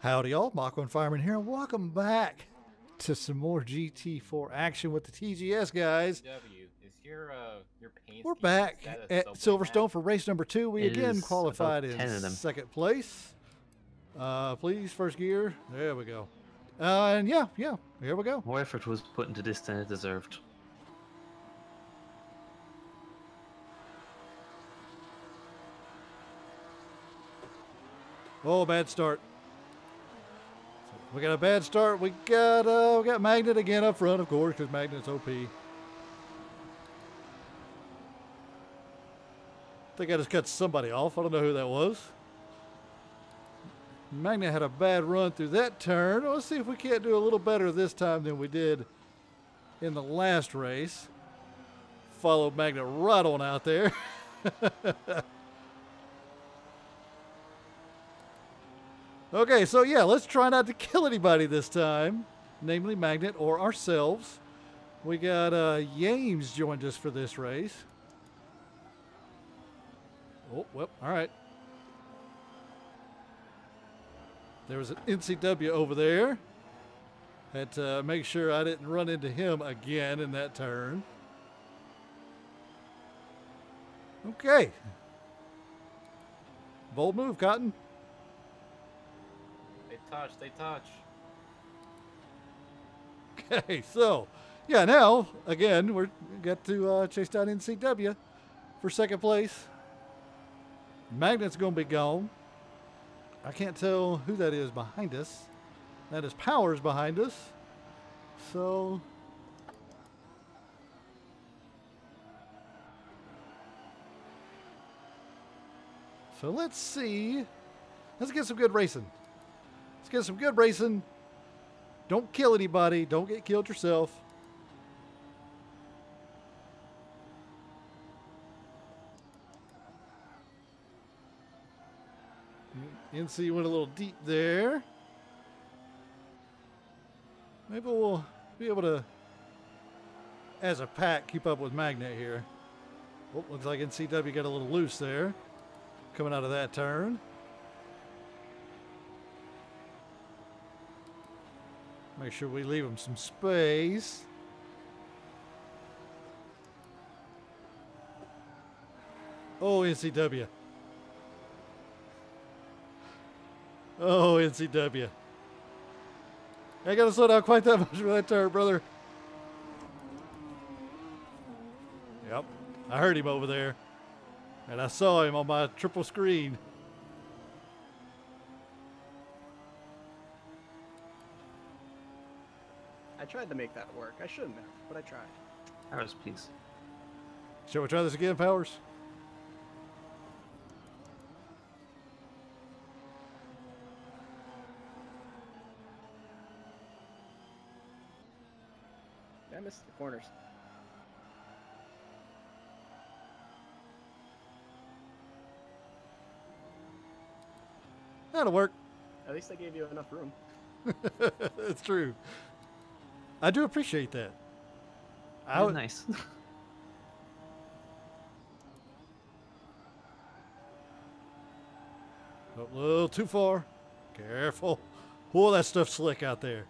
Howdy y'all, Mach1 Fireman here, and welcome back to some more GT4 action with the TGS guys. W, is your paint We're scheme, back is that a at subway Silverstone map? for race number 2. We It again is qualified about in 10 of them. second place. Please, first gear. There we go. And yeah, here we go. More effort was put into this than it deserved. Oh, bad start. We got a bad start. We got Magnet again up front, of course, because Magnet's OP. I think I just cut somebody off. I don't know who that was. Magnet had a bad run through that turn. Let's see if we can't do a little better this time than we did in the last race. Followed Magnet right on out there. Okay, so yeah, let's try not to kill anybody this time, namely Magnet or ourselves. We got James joined us for this race. Oh, well, all right. There was an NCW over there. Had to make sure I didn't run into him again in that turn. Okay. Bold move, Cotton. They touch. Okay, so, yeah, now, again, we got to chase down NCW for second place. Magnet's going to be gone. I can't tell who that is behind us. That is Powers behind us. So, let's see. Let's get some good racing. Let's get some good racing. Don't kill anybody. Don't get killed yourself. NC went a little deep there. Maybe we'll be able to, as a pack, keep up with Magnet here. Oh, looks like NCW got a little loose there. Coming out of that turn. Make sure we leave them some space. Oh, NCW. Oh, NCW. I gotta slow down quite that much for that turn, brother. Yep. I heard him over there. And I saw him on my triple screen. I tried to make that work. I shouldn't have, but I tried. Powers, please. Shall we try this again, Powers? I missed the corners. That'll work. At least I gave you enough room. That's true. I do appreciate that. That was nice. A little too far. Careful. Oh, that stuff's slick out there.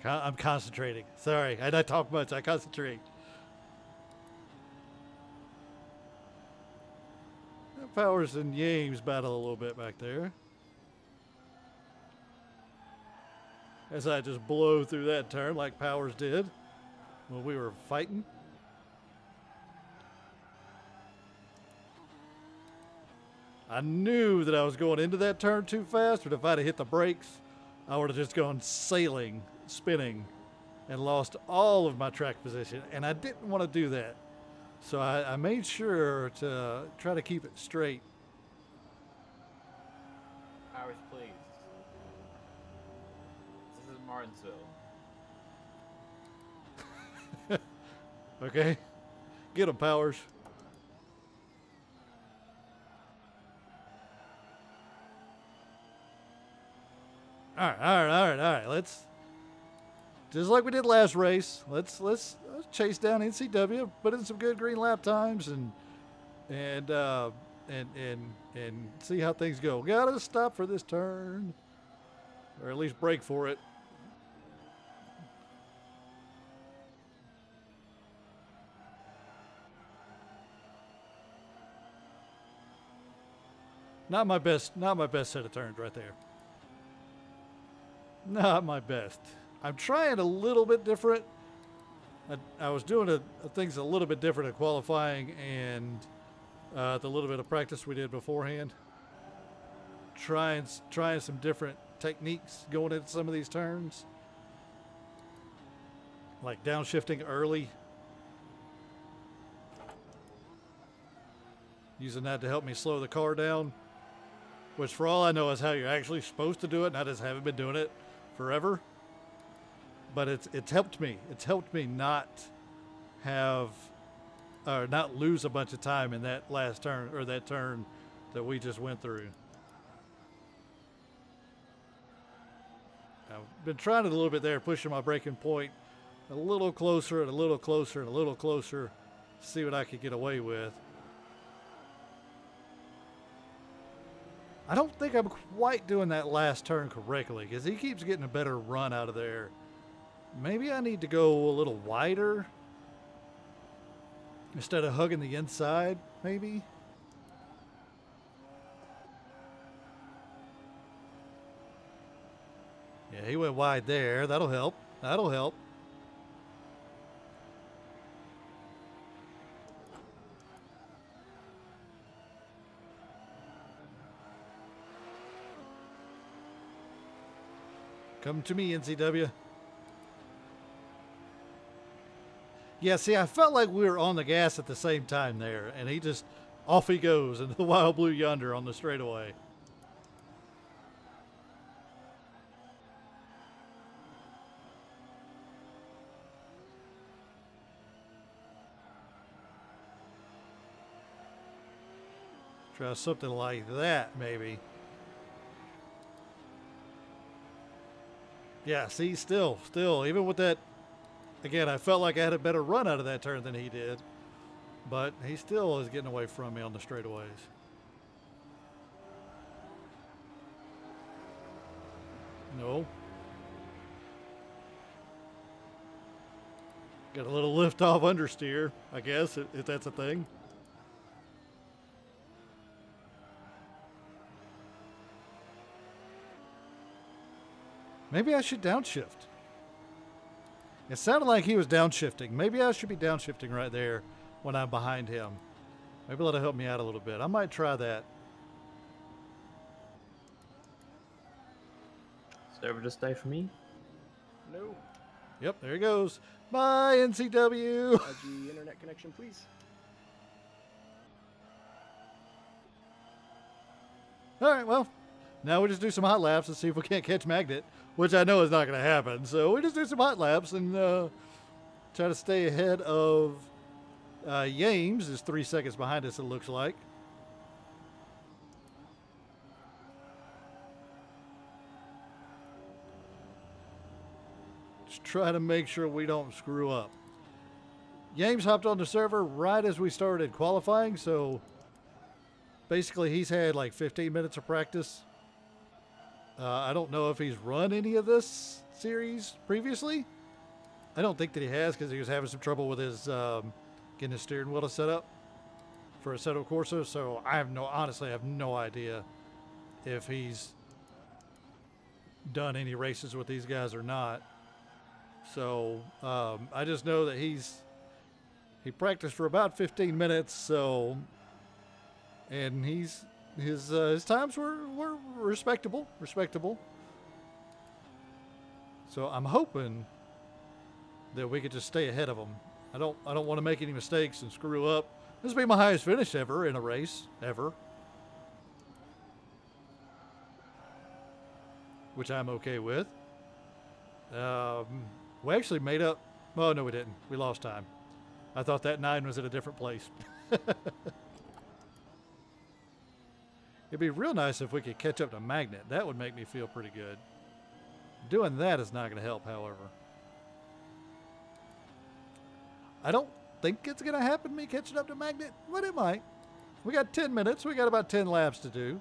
I'm concentrating. Sorry, I don't talk much. I concentrate. Powers and James battle a little bit back there. As I just blow through that turn like Powers did when we were fighting. I knew that I was going into that turn too fast, but if I'd have hit the brakes, I would have just gone sailing, spinning, and lost all of my track position. And I didn't want to do that. So I made sure to try to keep it straight. Powers, please. This is Martinsville. Okay? Get him, Powers. All right, all right, all right, all right. Let's just like we did last race. Let's chase down NCW, put in some good green lap times, and see how things go. Gotta stop for this turn, or at least brake for it. Not my best set of turns right there. Not my best. I'm trying a little bit different. I was doing things a little bit different at qualifying and the little bit of practice we did beforehand. Trying some different techniques going into some of these turns. Like downshifting early. Using that to help me slow the car down. Which for all I know is how you're actually supposed to do it, and I just haven't been doing it forever. But it's helped me. It's helped me not lose a bunch of time in that last turn, or that turn that we just went through. I've been trying it a little bit there, pushing my braking point a little closer and a little closer and a little closer, see what I could get away with. I don't think I'm quite doing that last turn correctly because he keeps getting a better run out of there. Maybe I need to go a little wider instead of hugging the inside, maybe. Yeah, he went wide there. That'll help. That'll help. Come to me, NCW. Yeah, see, I felt like we were on the gas at the same time there, and he just, off he goes into the wild blue yonder on the straightaway. Try something like that, maybe. Yeah, see, still, even with that, again, I felt like I had a better run out of that turn than he did, but he still is getting away from me on the straightaways. No. Got a little lift off understeer, I guess, if that's a thing. Maybe I should downshift. It sounded like he was downshifting. Maybe I should be downshifting right there when I'm behind him. Maybe that'll help me out a little bit. I might try that. Server just died for me? No. Yep, there he goes. Bye, NCW. 5G internet connection, please. All right, well, now we just do some hot laps and see if we can't catch Magnet, which I know is not going to happen. So we just do some hot laps and try to stay ahead of Yames is 3 seconds behind us, it looks like. Just try to make sure we don't screw up. Yames hopped on the server right as we started qualifying, so basically he's had like 15 minutes of practice. I don't know if he's run any of this series previously. I don't think that he has because he was having some trouble with his getting his steering wheel set up for Assetto Corsa. So honestly, I have no idea if he's done any races with these guys or not. So I just know that he practiced for about 15 minutes. So, and his times were respectable. So I'm hoping that we could just stay ahead of him. I don't want to make any mistakes and screw up. This will be my highest finish ever in a race, ever. Which I'm okay with. We actually made up. Oh, no, we didn't. We lost time. I thought that 9 was at a different place. It'd be real nice if we could catch up to Magnet. That would make me feel pretty good. Doing that is not going to help, however. I don't think it's going to happen, me catching up to Magnet, but it might. We got 10 minutes. We got about 10 laps to do.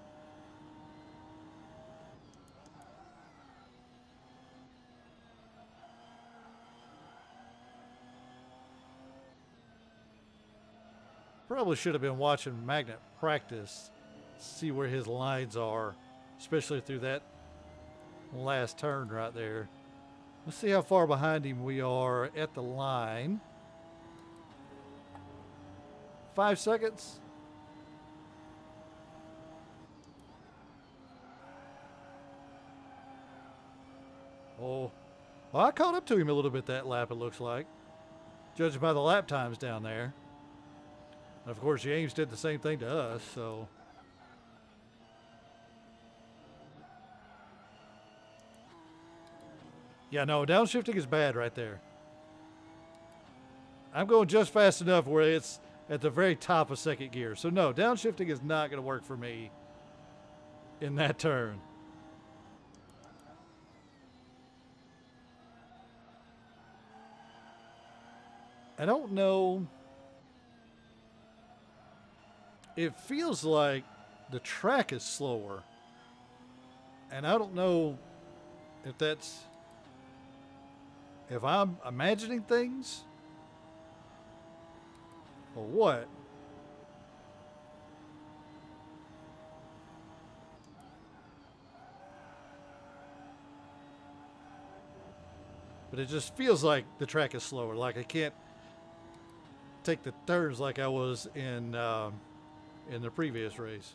Probably should have been watching Magnet practice, see where his lines are, especially through that last turn right there. Let's see how far behind him we are at the line. 5 seconds. Oh, well, I caught up to him a little bit that lap, it looks like, judging by the lap times down there. And of course, James did the same thing to us, so. Yeah, no, downshifting is bad right there. I'm going just fast enough where it's at the very top of second gear. So no, downshifting is not going to work for me in that turn. I don't know. It feels like the track is slower. And I don't know if that's, if I'm imagining things or what. But it just feels like the track is slower. Like I can't take the turns like I was in the previous race.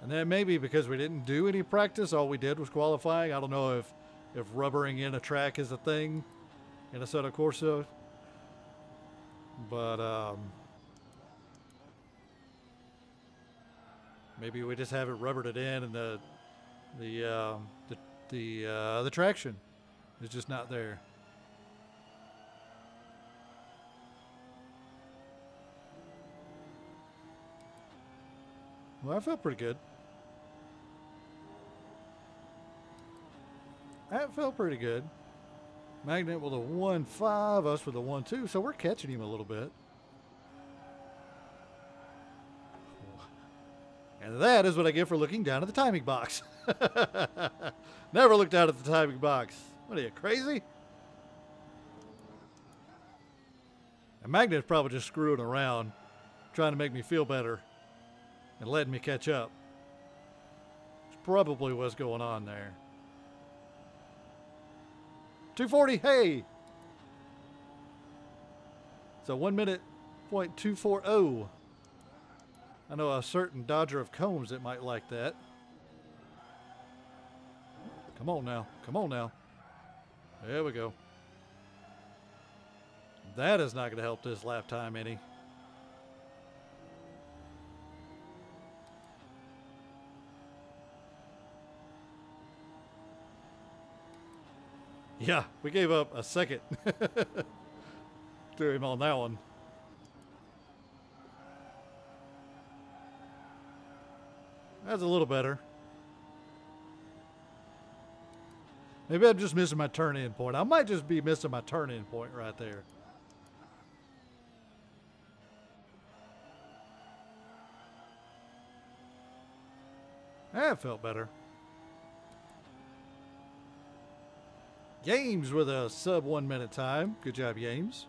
And then maybe because we didn't do any practice, all we did was qualifying. I don't know if rubbering in a track is a thing in Assetto Corsa. But maybe we just haven't rubbered it in, and the traction is just not there. Well, I felt pretty good. That felt pretty good. Magnet with a 1.5, us with a 1.2, so we're catching him a little bit. And that is what I get for looking down at the timing box. Never looked down at the timing box. What are you, crazy? And Magnet's probably just screwing around, trying to make me feel better and letting me catch up. That's probably what's going on there. 240, hey! So 1 minute .240. I know a certain Dodger of Combs that might like that. Come on now, come on now. There we go. That is not going to help this lap time any. Yeah, we gave up a second to him on that one. That's a little better. Maybe I'm just missing my turn-in point. I might just be missing my turn-in point right there. That felt better. James with a sub 1 minute time. Good job, James.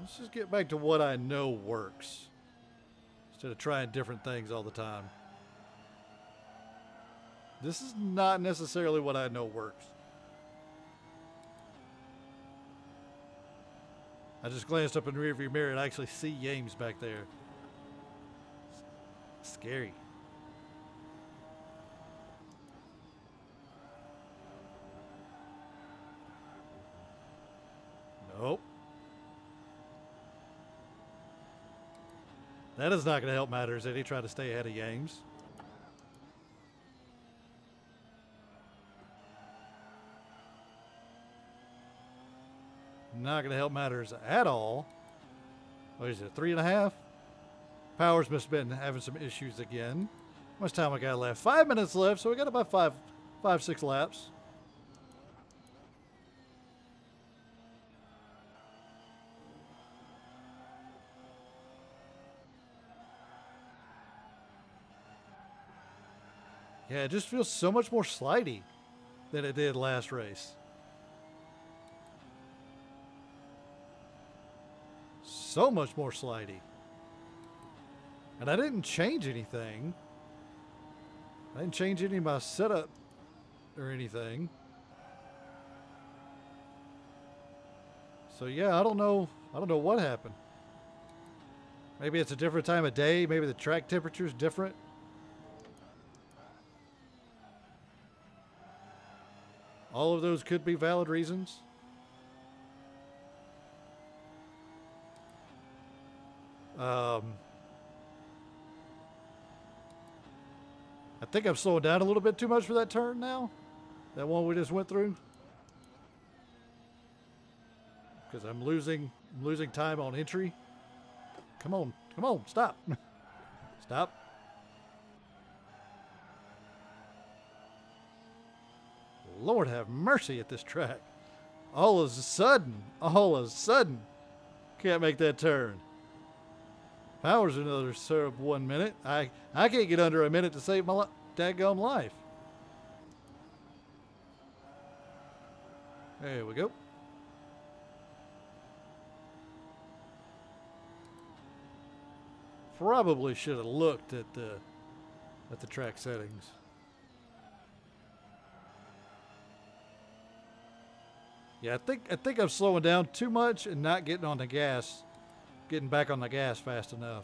Let's just get back to what I know works, instead of trying different things all the time. This is not necessarily what I know works. I just glanced up in the rearview mirror and I actually see James back there. Scary. Nope. That is not going to help matters any. Try to stay ahead of James. not going to help matters at all. What is it, 3.5? Powers must have been having some issues again. How much time I got left? 5 minutes left, so we got about five, 6 laps. Yeah, it just feels so much more slidey than it did last race. So much more slidey. And I didn't change anything. I didn't change any of my setup or anything. So yeah, I don't know what happened. Maybe it's a different time of day. Maybe the track temperature is different. All of those could be valid reasons. I think I'm slowing down a little bit too much for that turn now. That one we just went through. Because I'm losing time on entry. Come on, stop. Stop. Lord have mercy at this track. All of a sudden, can't make that turn. Power's another sub 1 minute. I can't get under a minute to save my daggone life. There we go. Probably should have looked at the track settings. Yeah, I think I'm slowing down too much and not getting back on the gas fast enough.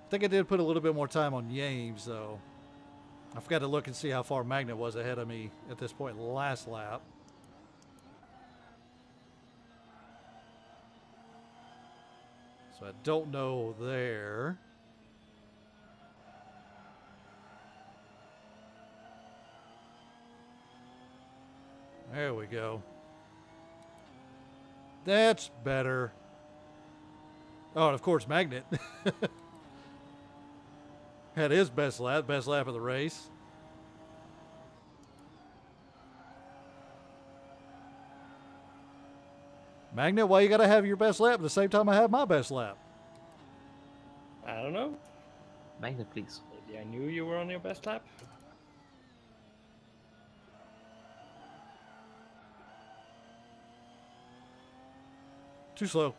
I think I did put a little bit more time on Yames though. I forgot to look and see how far Magnet was ahead of me at this point last lap. So I don't know there. There we go. That's better. Oh, and of course, Magnet had his best lap of the race. Magnet, why you gotta have your best lap at the same time I have my best lap? I don't know. Magnet, please. Maybe I knew you were on your best lap. Too slow.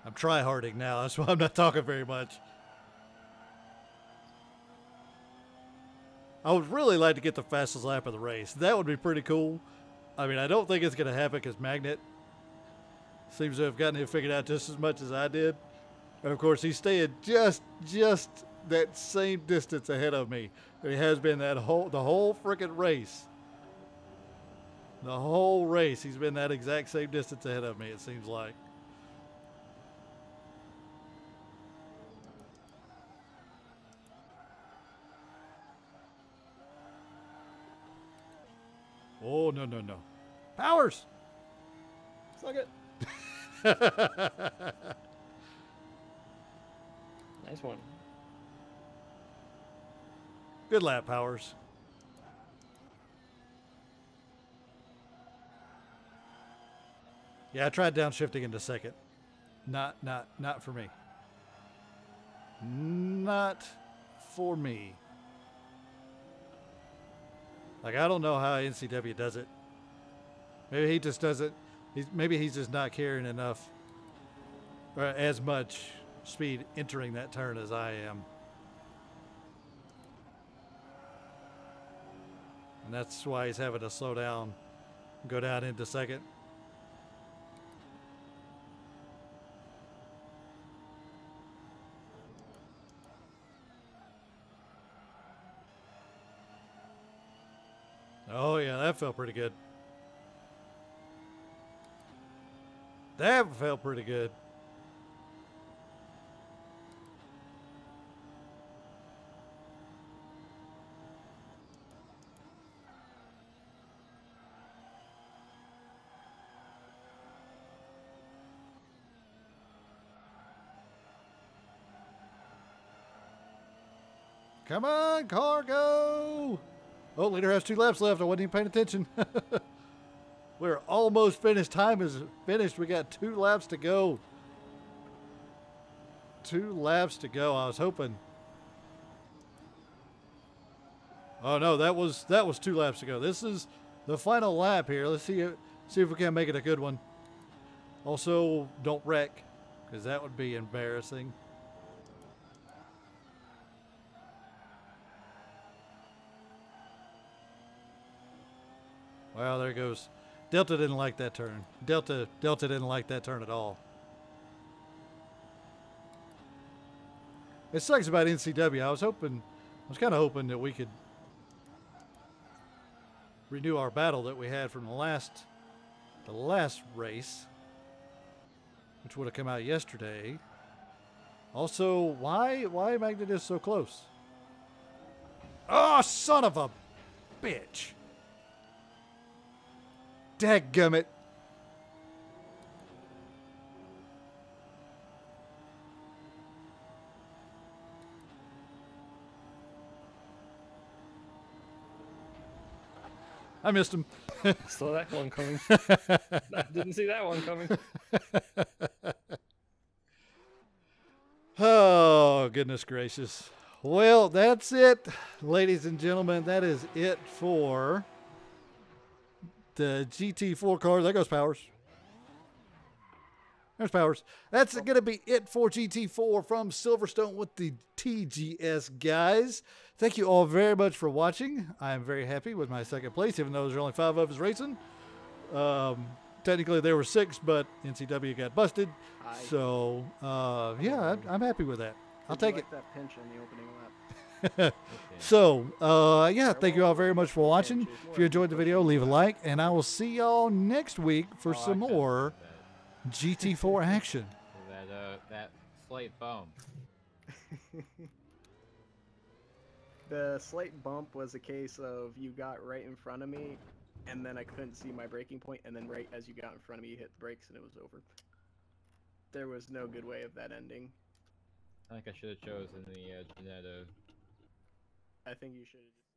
I'm try-harding now. That's why I'm not talking very much. I would really like to get the fastest lap of the race. That would be pretty cool. I mean, I don't think it's going to happen because Magnet seems to have gotten it figured out just as much as I did. And of course, he's staying just that same distance ahead of me. And he has been the whole freaking race. The whole race, he's been that exact same distance ahead of me, it seems like. Oh, no. Powers! Suck it. Nice one. Good lap, Powers. Yeah, I tried downshifting into second. Not for me. Not for me. Like, I don't know how NCW does it. Maybe he just does it. Maybe he's just not carrying enough or as much speed entering that turn as I am. And that's why he's having to slow down, go down into second. Oh, yeah, that felt pretty good. That felt pretty good. Come on, cargo! Oh, leader has 2 laps left. I wasn't even paying attention. We're almost finished. Time is finished. We got 2 laps to go. 2 laps to go. I was hoping. Oh no, that was 2 laps to go. This is the final lap here. Let's see if we can make it a good one. Also, don't wreck, because that would be embarrassing. Well, there goes. Delta didn't like that turn. Delta didn't like that turn at all. It sucks about NCW. I was kind of hoping that we could renew our battle that we had from the last race, which would have come out yesterday. Also, why Magnet is so close? Oh, son of a bitch! Dadgummit. I missed him. Saw that one coming. Didn't see that one coming. Oh, goodness gracious. Well, that's it, ladies and gentlemen. That is it for the GT4 car. There goes Powers. There's Powers. That's going to be it for GT4 from Silverstone with the TGS guys. Thank you all very much for watching. I am very happy with my second place, even though there's only 5 of us racing. Technically, there were 6, but NCW got busted. So, yeah, I'm happy with that. I'll take it. That pinch in the opening lap. So, yeah, thank you all very much for watching. If you enjoyed the video, leave a like, and I will see y'all next week for some more GT4 action. That slight bump. The slight bump was a case of you got right in front of me, and then I couldn't see my braking point, and then right as you got in front of me, you hit the brakes, and it was over. There was no good way of that ending. I think I should have chosen the Janetta. I think you should have.